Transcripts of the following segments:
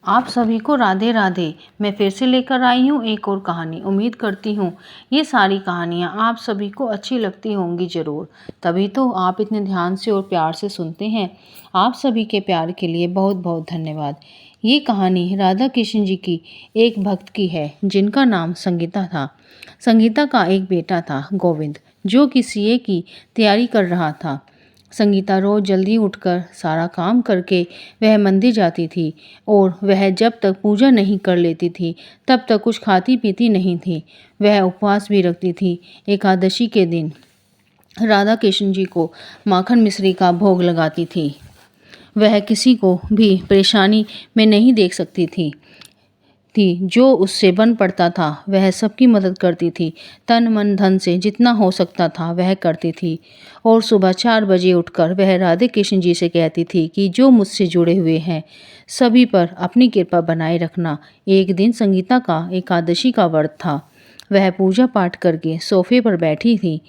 आप सभी को राधे राधे। मैं फिर से लेकर आई हूँ एक और कहानी। उम्मीद करती हूँ ये सारी कहानियाँ आप सभी को अच्छी लगती होंगी ज़रूर, तभी तो आप इतने ध्यान से और प्यार से सुनते हैं। आप सभी के प्यार के लिए बहुत बहुत धन्यवाद। ये कहानी राधा कृष्ण जी की एक भक्त की है जिनका नाम संगीता था। संगीता का एक बेटा था गोविंद, जो कि सीए की तैयारी कर रहा था। संगीता रोज जल्दी उठकर सारा काम करके वह मंदिर जाती थी और वह जब तक पूजा नहीं कर लेती थी तब तक कुछ खाती पीती नहीं थी। वह उपवास भी रखती थी। एकादशी के दिन राधा कृष्ण जी को माखन मिश्री का भोग लगाती थी। वह किसी को भी परेशानी में नहीं देख सकती थी। जो उससे बन पड़ता था वह सबकी मदद करती थी। तन मन धन से जितना हो सकता था वह करती थी। और सुबह 4 बजे उठकर वह राधे कृष्ण जी से कहती थी कि जो मुझसे जुड़े हुए हैं सभी पर अपनी कृपा बनाए रखना। एक दिन संगीता का एकादशी का व्रत था। वह पूजा पाठ करके सोफे पर बैठी थी।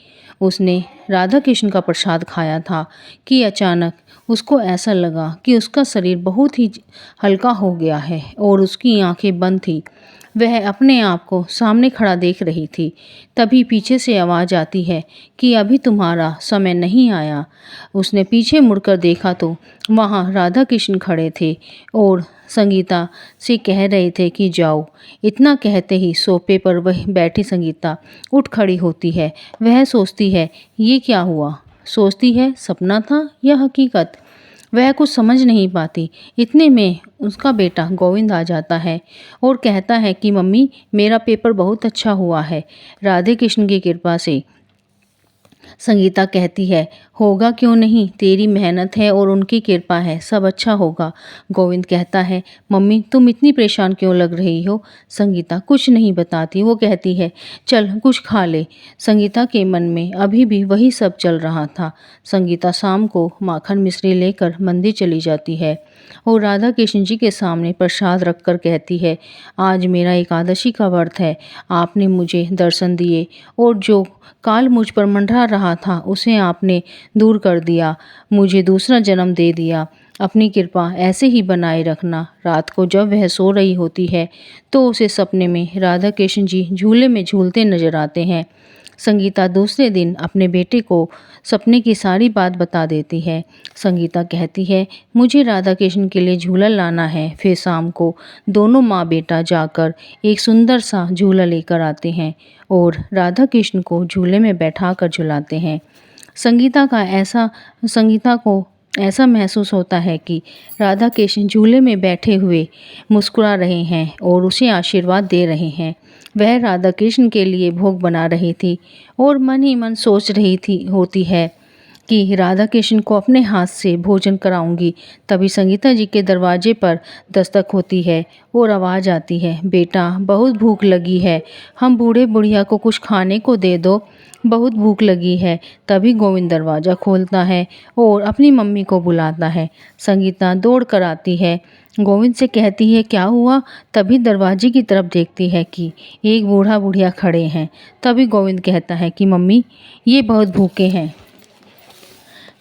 उसने राधा कृष्ण का प्रसाद खाया था कि अचानक उसको ऐसा लगा कि उसका शरीर बहुत ही हल्का हो गया है और उसकी आंखें बंद थी। वह अपने आप को सामने खड़ा देख रही थी। तभी पीछे से आवाज़ आती है कि अभी तुम्हारा समय नहीं आया। उसने पीछे मुड़कर देखा तो वहाँ राधा कृष्ण खड़े थे और संगीता से कह रहे थे कि जाओ। इतना कहते ही सोफे पर वह बैठी संगीता उठ खड़ी होती है। वह सोचती है ये क्या हुआ। सोचती है सपना था या हकीकत। वह कुछ समझ नहीं पाती। इतने में उसका बेटा गोविंद आ जाता है और कहता है कि मम्मी मेरा पेपर बहुत अच्छा हुआ है राधे कृष्ण की कृपा से। संगीता कहती है होगा क्यों नहीं, तेरी मेहनत है और उनकी कृपा है, सब अच्छा होगा। गोविंद कहता है मम्मी तुम इतनी परेशान क्यों लग रही हो। संगीता कुछ नहीं बताती। वो कहती है चल कुछ खा ले। संगीता के मन में अभी भी वही सब चल रहा था। संगीता शाम को माखन मिश्री लेकर मंदिर चली जाती है और राधा कृष्ण जी के सामने प्रसाद रखकर कहती है आज मेरा एकादशी का व्रत है। आपने मुझे दर्शन दिए और जो काल मुझ पर मंडरा रहा था उसे आपने दूर कर दिया, मुझे दूसरा जन्म दे दिया। अपनी कृपा ऐसे ही बनाए रखना। रात को जब वह सो रही होती है तो उसे सपने में राधा कृष्ण जी झूले में झूलते नजर आते हैं। संगीता दूसरे दिन अपने बेटे को सपने की सारी बात बता देती है। संगीता कहती है मुझे राधा कृष्ण के लिए झूला लाना है। फिर शाम को दोनों माँ बेटा जाकर एक सुंदर सा झूला लेकर आते हैं और राधा कृष्ण को झूले में बैठा कर झुलाते हैं। संगीता को ऐसा महसूस होता है कि राधा कृष्ण झूले में बैठे हुए मुस्कुरा रहे हैं और उसे आशीर्वाद दे रहे हैं। वह राधा कृष्ण के लिए भोग बना रही थी और मन ही मन सोच रही थी होती है कि राधा कृष्ण को अपने हाथ से भोजन कराऊंगी। तभी संगीता जी के दरवाजे पर दस्तक होती है और आवाज़ आती है बेटा बहुत भूख लगी है, हम बूढ़े बुढ़िया को कुछ खाने को दे दो, बहुत भूख लगी है। तभी गोविंद दरवाज़ा खोलता है और अपनी मम्मी को बुलाता है। संगीता दौड़ कर आती है, गोविंद से कहती है क्या हुआ। तभी दरवाजे की तरफ देखती है कि एक बूढ़ा बुढ़िया खड़े हैं। तभी गोविंद कहता है कि मम्मी ये बहुत भूखे हैं,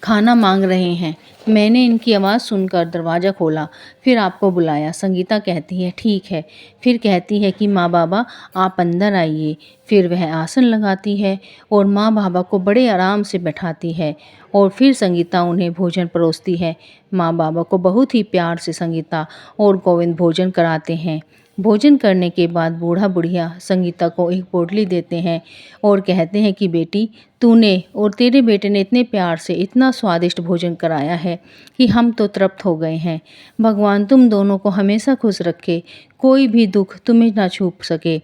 खाना मांग रहे हैं। मैंने इनकी आवाज़ सुनकर दरवाज़ा खोला, फिर आपको बुलाया। संगीता कहती है ठीक है। फिर कहती है कि माँ बाबा आप अंदर आइए। फिर वह आसन लगाती है और माँ बाबा को बड़े आराम से बैठाती है और फिर संगीता उन्हें भोजन परोसती है। माँ बाबा को बहुत ही प्यार से संगीता और गोविंद भोजन कराते हैं। भोजन करने के बाद बूढ़ा बुढ़िया संगीता को एक पोटली देते हैं और कहते हैं कि बेटी तूने और तेरे बेटे ने इतने प्यार से इतना स्वादिष्ट भोजन कराया है कि हम तो तृप्त हो गए हैं। भगवान तुम दोनों को हमेशा खुश रखे, कोई भी दुख तुम्हें ना छू सके।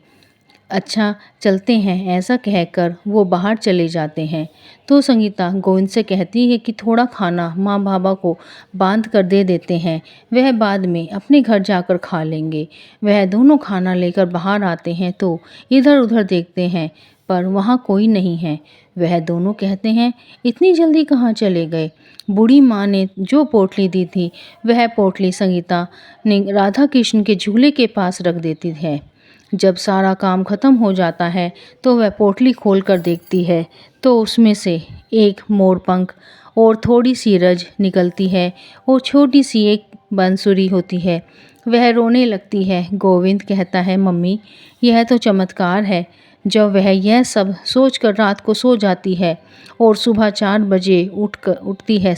अच्छा चलते हैं। ऐसा कहकर वो बाहर चले जाते हैं। तो संगीता गोविंद से कहती है कि थोड़ा खाना माँ बाबा को बांध कर दे देते हैं, वह बाद में अपने घर जाकर खा लेंगे। वह दोनों खाना लेकर बाहर आते हैं तो इधर उधर देखते हैं पर वहाँ कोई नहीं है। वह दोनों कहते हैं इतनी जल्दी कहाँ चले गए। बूढ़ी माँ ने जो पोटली दी थी वह पोटली संगीता ने राधा कृष्ण के झूले के पास रख देती है। जब सारा काम खत्म हो जाता है तो वह पोटली खोल कर देखती है तो उसमें से एक मोरपंख और थोड़ी सी रज निकलती है और छोटी सी एक बांसुरी होती है। वह रोने लगती है। गोविंद कहता है, मम्मी यह तो चमत्कार है। जब वह यह सब सोचकर रात को सो जाती है और सुबह 4 बजे उठती है,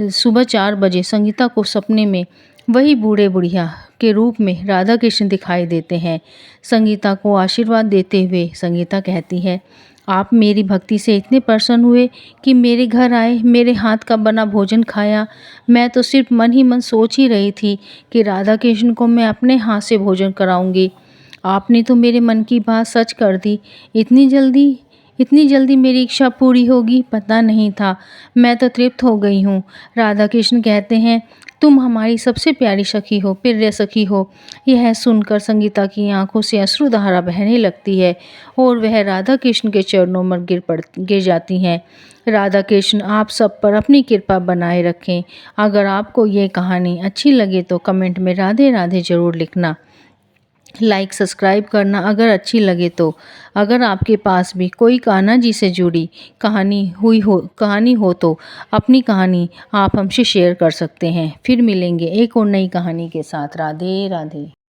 सुबह 4 बजे संगीता को सपने में वही बूढ़े बुढ़िया के रूप में राधा कृष्ण दिखाई देते हैं। संगीता को आशीर्वाद देते हुए संगीता कहती है, आप मेरी भक्ति से इतने प्रसन्न हुए कि मेरे घर आए, मेरे हाथ का बना भोजन खाया। मैं तो सिर्फ मन ही मन सोच ही रही थी कि राधा कृष्ण को मैं अपने हाथ से भोजन कराऊंगी। आपने तो मेरे मन की बात सच कर दी। इतनी जल्दी मेरी इच्छा पूरी होगी पता नहीं था। मैं तो तृप्त हो गई हूँ। राधा कृष्ण कहते हैं, तुम हमारी सबसे प्यारी सखी हो, प्रिय सखी हो। यह सुनकर संगीता की आंखों से अश्रुधारा बहने लगती है और वह राधा कृष्ण के चरणों में गिर जाती हैं। राधा कृष्ण आप सब पर अपनी कृपा बनाए रखें। अगर आपको ये कहानी अच्छी लगे तो कमेंट में राधे राधे ज़रूर लिखना। लाइक सब्सक्राइब करना अगर अच्छी लगे तो। अगर आपके पास भी कोई कान्हा जी से जुड़ी कहानी हो तो अपनी कहानी आप हमसे शेयर कर सकते हैं। फिर मिलेंगे एक और नई कहानी के साथ। राधे राधे।